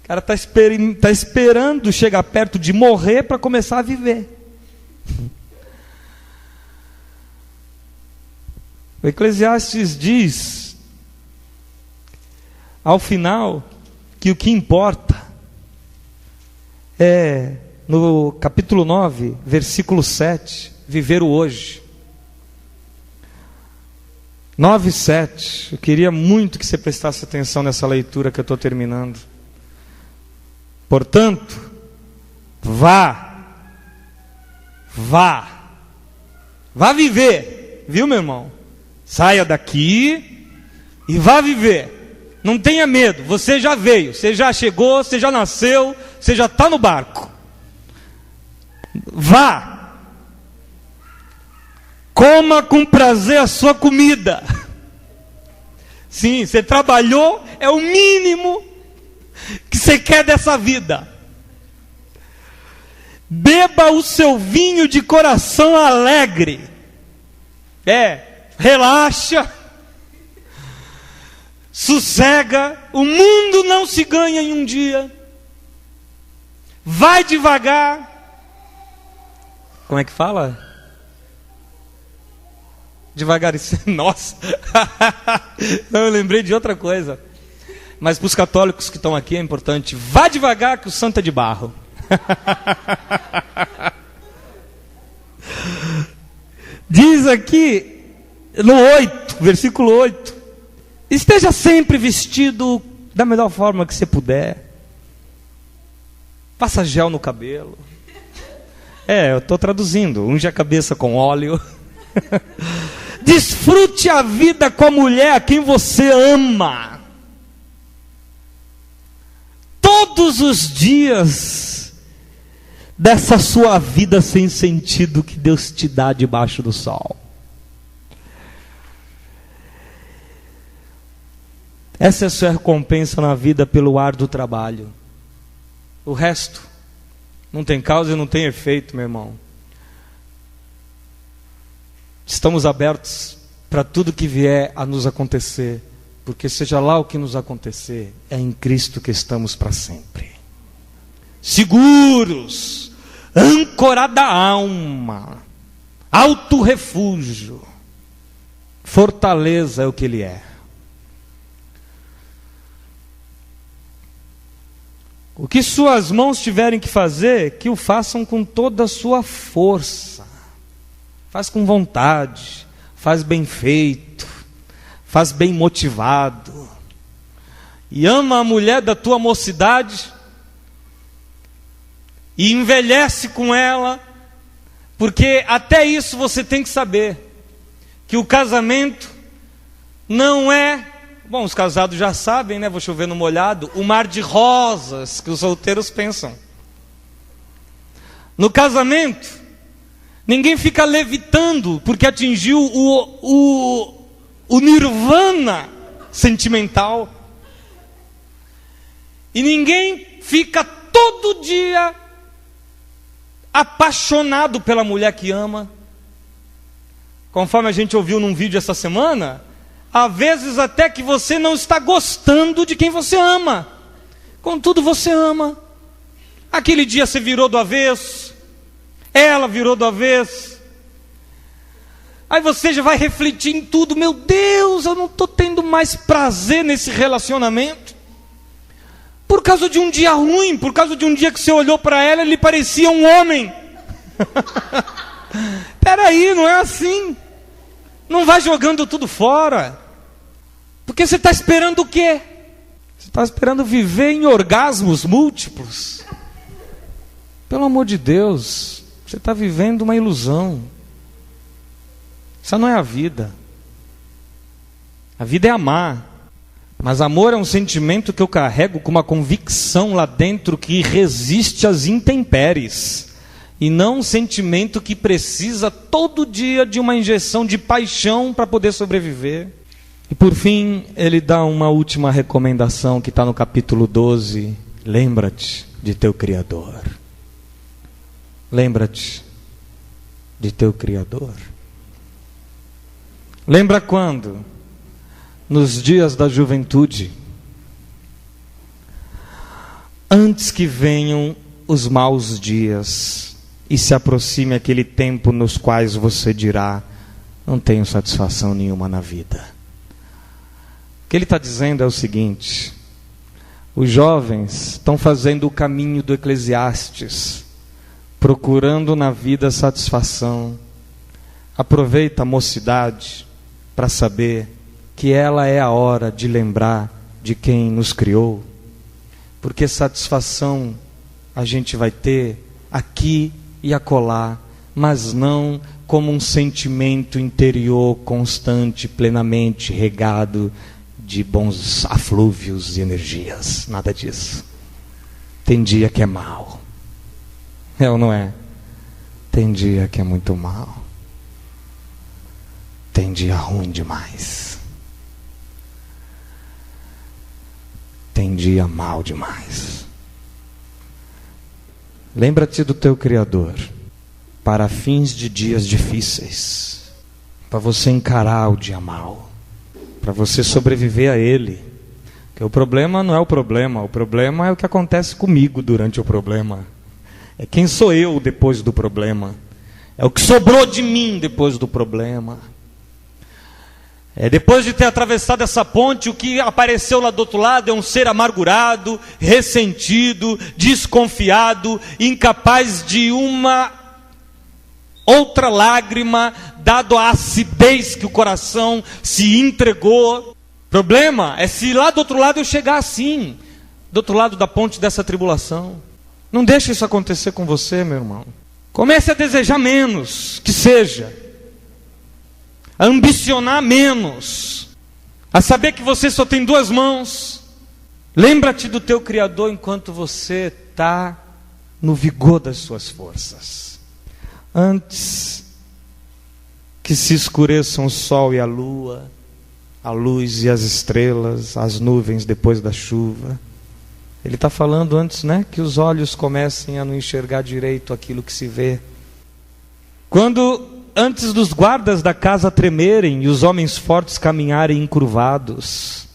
O cara está esperando chegar perto de morrer para começar a viver. O Eclesiastes diz, ao final, que o que importa é, no capítulo 9, versículo 7, viver o hoje. 9, 7. Eu queria muito que você prestasse atenção nessa leitura que eu estou terminando. Portanto, vá viver, viu, meu irmão? Saia daqui e vá viver. Não tenha medo, você já veio, você já chegou, você já nasceu, você já está no barco. Vá. Coma com prazer a sua comida. Sim, você trabalhou, é o mínimo que você quer dessa vida. Beba o seu vinho de coração alegre. Relaxa. Sossega. O mundo não se ganha em um dia. Vai devagar. Como é que fala? Devagar. Nossa. Não, eu lembrei de outra coisa. Mas para os católicos que estão aqui é importante. Vá devagar que o santo é de barro. Diz aqui no 8, versículo 8. Esteja sempre vestido da melhor forma que você puder. Passa gel no cabelo. Eu estou traduzindo. Unge a cabeça com óleo. Desfrute a vida com a mulher a quem você ama. Todos os dias dessa sua vida sem sentido que Deus te dá debaixo do sol. Essa é a sua recompensa na vida pelo árduo trabalho. O resto não tem causa e não tem efeito, meu irmão. Estamos abertos para tudo que vier a nos acontecer, porque seja lá o que nos acontecer, é em Cristo que estamos para sempre. Seguros, âncora da alma, alto refúgio, fortaleza é o que Ele é. O que suas mãos tiverem que fazer, que o façam com toda a sua força. Faz com vontade, faz bem feito, faz bem motivado. E ama a mulher da tua mocidade e envelhece com ela, porque até isso você tem que saber, que o casamento não é, bom, os casados já sabem, né? Vou chover no molhado, o mar de rosas que os solteiros pensam. No casamento Ninguém fica levitando porque atingiu o nirvana sentimental. E ninguém fica todo dia apaixonado pela mulher que ama. Conforme a gente ouviu num vídeo essa semana, há vezes até que você não está gostando de quem você ama. Contudo, você ama. Aquele dia você virou do avesso, ela virou do avesso. Aí você já vai refletir em tudo. Meu Deus, eu não estou tendo mais prazer nesse relacionamento. Por causa de um dia ruim, por causa de um dia que você olhou para ela, ele parecia um homem. Peraí, não é assim. Não vai jogando tudo fora. Porque você está esperando o quê? Você está esperando viver em orgasmos múltiplos. Pelo amor de Deus, você está vivendo uma ilusão. Essa não é a vida. A vida é amar. Mas amor é um sentimento que eu carrego com uma convicção lá dentro que resiste às intempéries. E não um sentimento que precisa todo dia de uma injeção de paixão para poder sobreviver. E por fim, ele dá uma última recomendação que está no capítulo 12. Lembra-te de teu Criador. Lembra-te de teu Criador. Lembra quando? Nos dias da juventude, antes que venham os maus dias e se aproxime aquele tempo nos quais você dirá: não tenho satisfação nenhuma na vida. O que ele está dizendo é o seguinte: os jovens estão fazendo o caminho do Eclesiastes, procurando na vida satisfação. Aproveita a mocidade para saber que ela é a hora de lembrar de quem nos criou, porque satisfação a gente vai ter aqui e acolá, mas não como um sentimento interior constante, plenamente regado de bons aflúvios e energias. Nada disso. Tem dia que é mal, é ou não é? Tem dia que é muito mal. Tem dia ruim demais. Tem dia mal demais. Lembra-te do teu Criador para fins de dias difíceis, para você encarar o dia mal, para você sobreviver a ele. Porque o problema não é o problema é o que acontece comigo durante o problema. É quem sou eu depois do problema. É o que sobrou de mim depois do problema. Depois de ter atravessado essa ponte, o que apareceu lá do outro lado é um ser amargurado, ressentido, desconfiado, incapaz de uma outra lágrima, dado a acidez que o coração se entregou. Problema é se lá do outro lado eu chegar assim, do outro lado da ponte dessa tribulação. Não deixe isso acontecer com você, meu irmão. Comece a desejar menos, que seja. A ambicionar menos, a saber que você só tem duas mãos. Lembra-te do teu Criador enquanto você está no vigor das suas forças. Antes que se escureçam o sol e a lua, a luz e as estrelas, as nuvens depois da chuva. Ele está falando antes, né, que os olhos comecem a não enxergar direito aquilo que se vê. Antes dos guardas da casa tremerem e os homens fortes caminharem encurvados.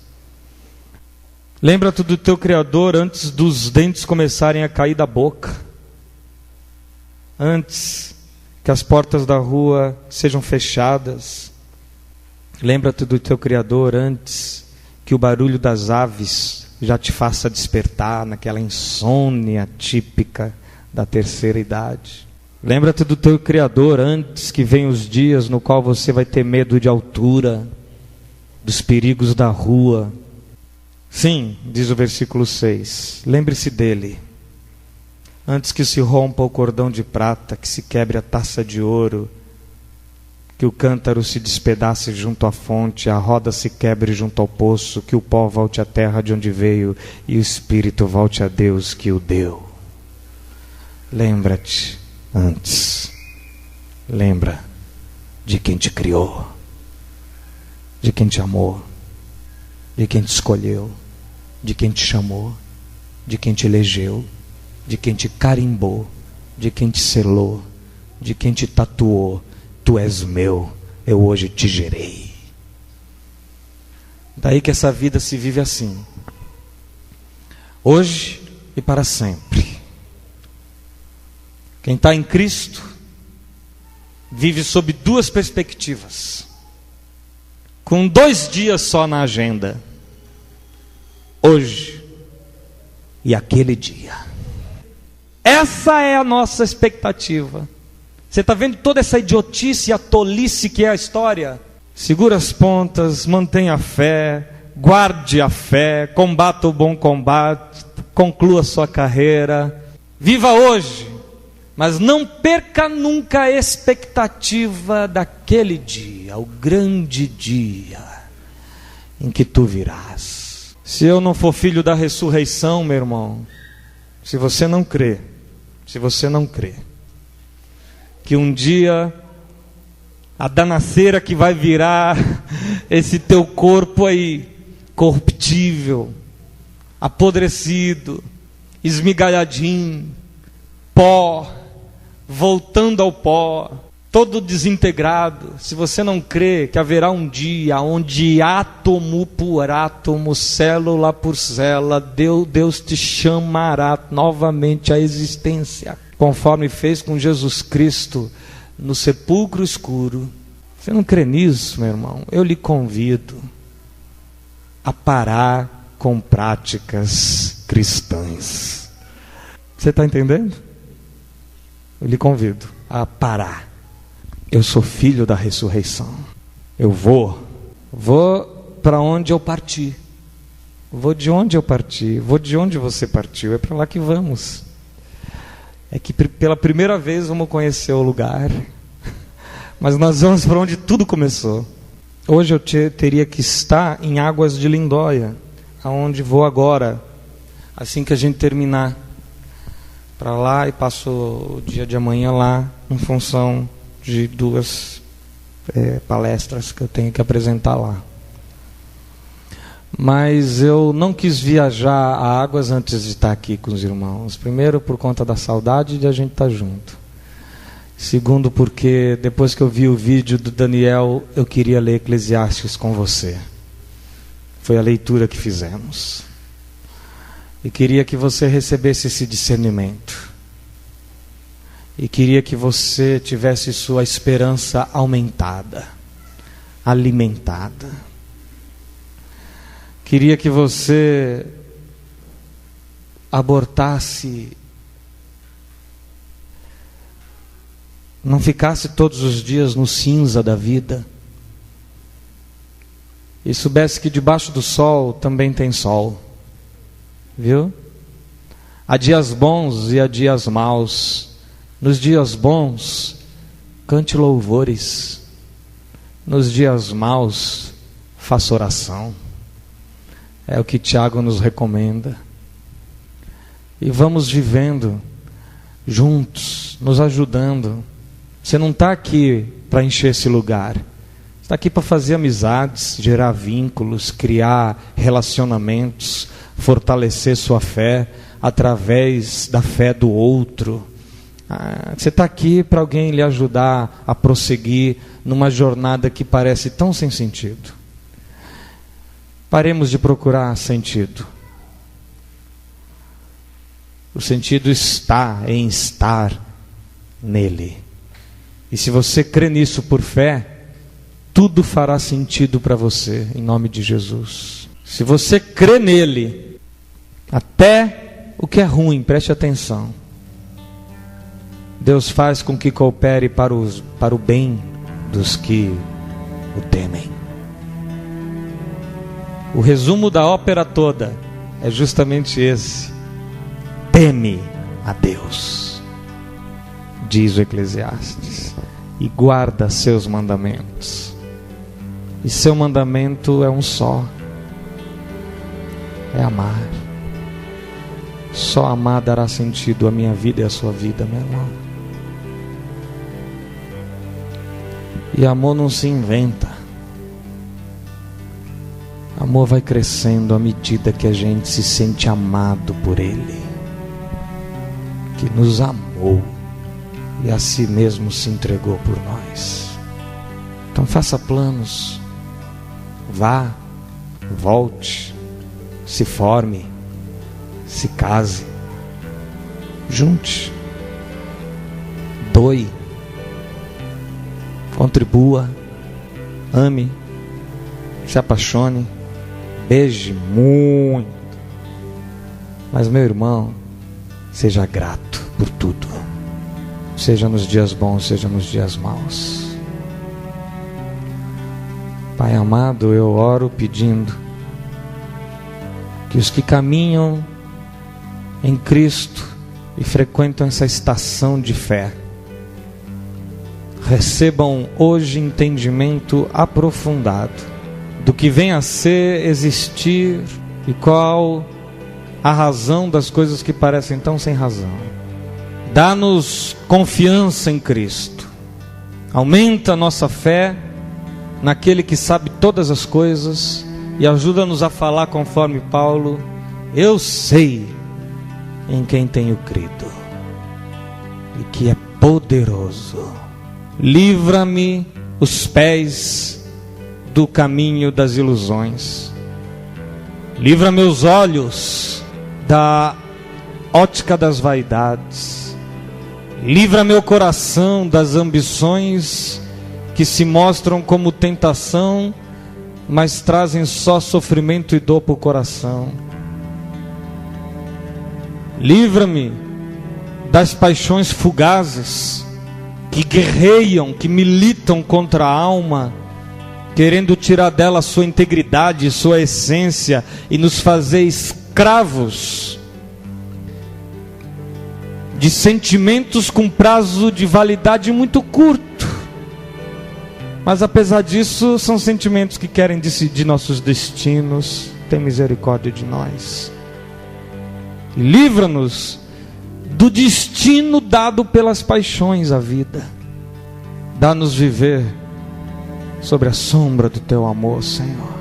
Lembra-te do teu Criador antes dos dentes começarem a cair da boca. Antes que as portas da rua sejam fechadas. Lembra-te do teu Criador antes que o barulho das aves já te faça despertar naquela insônia típica da terceira idade. Lembra-te do teu Criador antes que venham os dias no qual você vai ter medo de altura, dos perigos da rua. Sim, diz o versículo 6, lembre-se dele, antes que se rompa o cordão de prata, que se quebre a taça de ouro, que o cântaro se despedace junto à fonte, a roda se quebre junto ao poço, que o pó volte à terra de onde veio e o espírito volte a Deus que o deu. Lembra-te antes lembra de quem te criou, de quem te amou, de quem te escolheu, de quem te chamou, de quem te elegeu, de quem te carimbou, de quem te selou, de quem te tatuou. Tu és meu, eu hoje te gerei. Daí que essa vida se vive assim, hoje e para sempre. Quem está em Cristo vive sob duas perspectivas, com 2 dias só na agenda: hoje e aquele dia. Essa é a nossa expectativa. Você está vendo toda essa idiotice e a tolice que é a história? Segura as pontas, mantenha a fé, guarde a fé, combata o bom combate, conclua sua carreira, viva hoje, mas não perca nunca a expectativa daquele dia, o grande dia em que tu virás. Se eu não for filho da ressurreição, meu irmão, se você não crê que um dia a danaceira que vai virar esse teu corpo aí, corruptível, apodrecido, esmigalhadinho, pó, voltando ao pó, todo desintegrado, se você não crê que haverá um dia onde átomo por átomo, célula por célula, Deus te chamará novamente à existência, conforme fez com Jesus Cristo no sepulcro escuro. Você não crê nisso, meu irmão? Eu lhe convido a parar com práticas cristãs. Você está entendendo? Eu lhe convido a parar. Eu sou filho da ressurreição. Eu vou para onde eu parti. Vou de onde eu parti. Vou de onde você partiu. É para lá que vamos. É que pela primeira vez vamos conhecer o lugar. Mas nós vamos para onde tudo começou. Hoje eu teria que estar em Águas de Lindóia, aonde vou agora, assim que a gente terminar. Para lá, e passo o dia de amanhã lá, em função de 2 palestras que eu tenho que apresentar lá. Mas eu não quis viajar a Águas antes de estar aqui com os irmãos. Primeiro, por conta da saudade de a gente estar junto. Segundo, porque depois que eu vi o vídeo do Daniel, eu queria ler Eclesiastes com você. Foi a leitura que fizemos. E queria que você recebesse esse discernimento. E queria que você tivesse sua esperança aumentada, alimentada. Queria que você abortasse, não ficasse todos os dias no cinza da vida, e soubesse que debaixo do sol também tem sol, viu? Há dias bons e há dias maus. Nos dias bons, cante louvores. Nos dias maus, faça oração. É o que Tiago nos recomenda. E vamos vivendo juntos, nos ajudando. Você não está aqui para encher esse lugar. Você está aqui para fazer amizades, gerar vínculos, criar relacionamentos, fortalecer sua fé através da fé do outro. Você está aqui para alguém lhe ajudar a prosseguir numa jornada que parece tão sem sentido. Paremos de procurar sentido. O sentido está em estar nele. E se você crê nisso por fé, tudo fará sentido para você, em nome de Jesus. Se você crê nele, até o que é ruim, preste atenção, Deus faz com que coopere para o bem dos que o temem. O resumo da ópera toda é justamente esse: teme a Deus, diz o Eclesiastes, e guarda seus mandamentos. E seu mandamento é um só: é amar. Só amar dará sentido à minha vida e à sua vida, meu irmão. E amor não se inventa. Amor vai crescendo à medida que a gente se sente amado por Ele, que nos amou e a si mesmo se entregou por nós. Então faça planos, vá, volte, se forme, se case, junte, doe, contribua, ame, se apaixone, beije muito. Mas, meu irmão, seja grato por tudo, seja nos dias bons, seja nos dias maus. Pai amado, eu oro pedindo que os que caminham em Cristo e frequentam essa estação de fé recebam hoje entendimento aprofundado do que vem a ser existir e qual a razão das coisas que parecem tão sem razão. Dá-nos confiança em Cristo, aumenta a nossa fé naquele que sabe todas as coisas e ajuda-nos a falar conforme Paulo: eu sei em quem tenho crido e que é poderoso. Livra-me os pés do caminho das ilusões. Livra meus olhos da ótica das vaidades. Livra meu coração das ambições que se mostram como tentação, mas trazem só sofrimento e dor para o coração. Livra-me das paixões fugazes que guerreiam, que militam contra a alma, querendo tirar dela sua integridade, sua essência e nos fazer escravos de sentimentos com prazo de validade muito curto. Mas apesar disso, são sentimentos que querem decidir nossos destinos. Tem misericórdia de nós. E livra-nos do destino dado pelas paixões à vida. Dá-nos viver sobre a sombra do Teu amor, Senhor.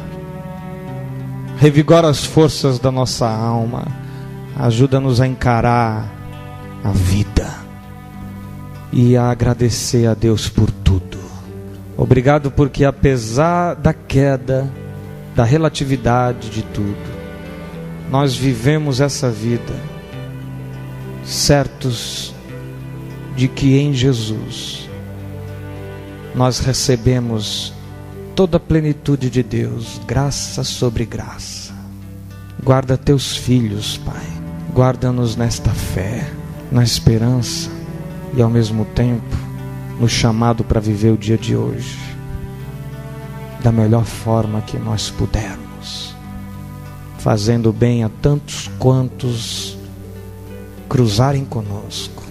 Revigora as forças da nossa alma. Ajuda-nos a encarar a vida e a agradecer a Deus por tudo. Obrigado porque apesar da queda, da relatividade de tudo, nós vivemos essa vida certos de que em Jesus nós recebemos toda a plenitude de Deus, graça sobre graça. Guarda teus filhos, Pai. Guarda-nos nesta fé, na esperança e ao mesmo tempo no chamado para viver o dia de hoje da melhor forma que nós pudermos, fazendo bem a tantos quantos cruzarem conosco,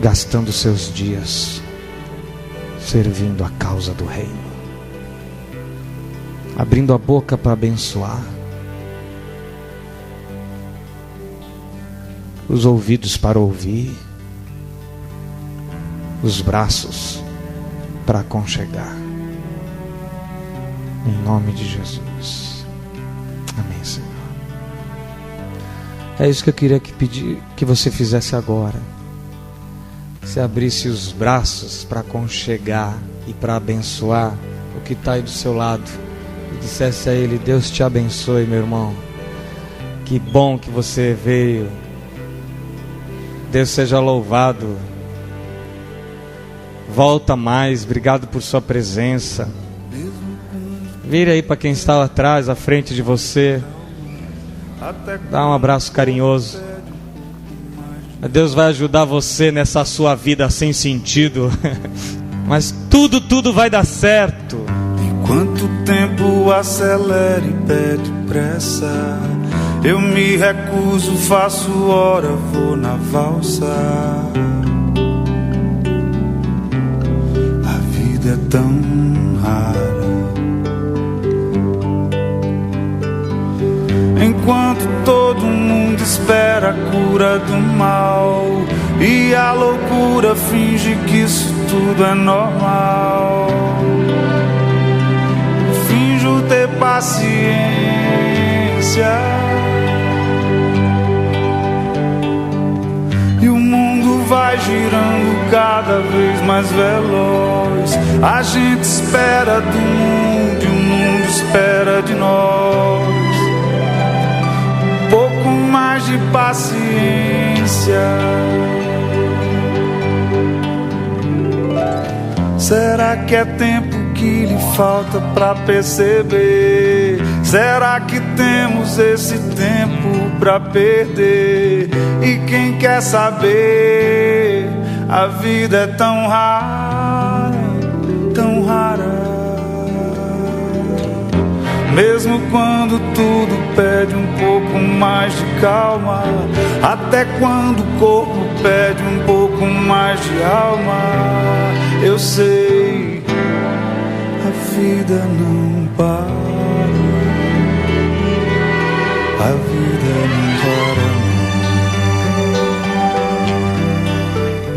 gastando seus dias servindo a causa do reino, abrindo a boca para abençoar, os ouvidos para ouvir, os braços para aconchegar. Em nome de Jesus. Amém, Senhor. É isso que eu queria pedir que você fizesse agora. Se abrisse os braços para aconchegar e para abençoar o que está aí do seu lado e dissesse a ele: Deus te abençoe, meu irmão. Que bom que você veio. Deus seja louvado. Volta mais, obrigado por sua presença. Vira aí para quem está lá atrás, à frente de você. Dá um abraço carinhoso. Deus vai ajudar você nessa sua vida sem sentido. Mas tudo vai dar certo. Enquanto o tempo acelera e pede pressa, eu me recuso, faço hora, vou na valsa. A vida é tão rara. Enquanto todo mundo espera a cura do mal, e a loucura finge que isso tudo é normal. Finjo ter paciência, e o mundo vai girando cada vez mais veloz. A gente espera do mundo e o mundo espera de nós. Um pouco mais de paciência. Será que é tempo que lhe falta pra perceber? Será que temos esse tempo pra perder? E quem quer saber? A vida é tão rara, tão rara. Mesmo quando tudo pede um pouco mais de calma, até quando o corpo pede um pouco mais de alma, eu sei, a vida não para, a vida não para.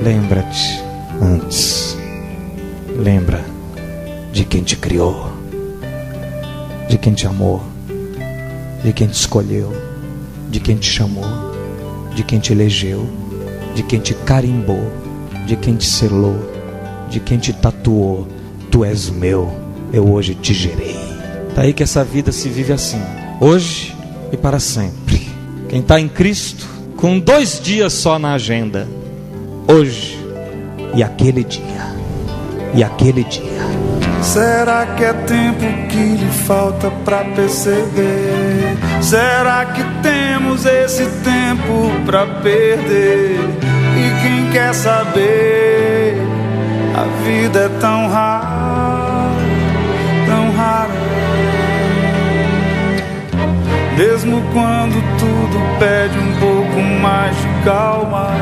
Lembra-te antes. Lembra de quem te criou, de quem te amou, de quem te escolheu, de quem te chamou, de quem te elegeu, de quem te carimbou, de quem te selou, de quem te tatuou. Tu és meu, eu hoje te gerei. Daí que essa vida se vive assim, hoje e para sempre. Quem está em Cristo, com 2 dias só na agenda, hoje e aquele dia, e aquele dia. Será que é tempo que lhe falta pra perceber? Será que temos esse tempo pra perder? E quem quer saber? A vida é tão rara, tão rara. Mesmo quando tudo pede um pouco mais de calma,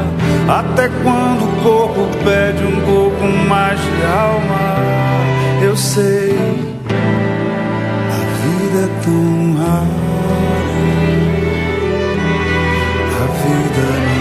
até quando o corpo pede um pouco mais de alma, eu sei, a vida é tão rara, a vida não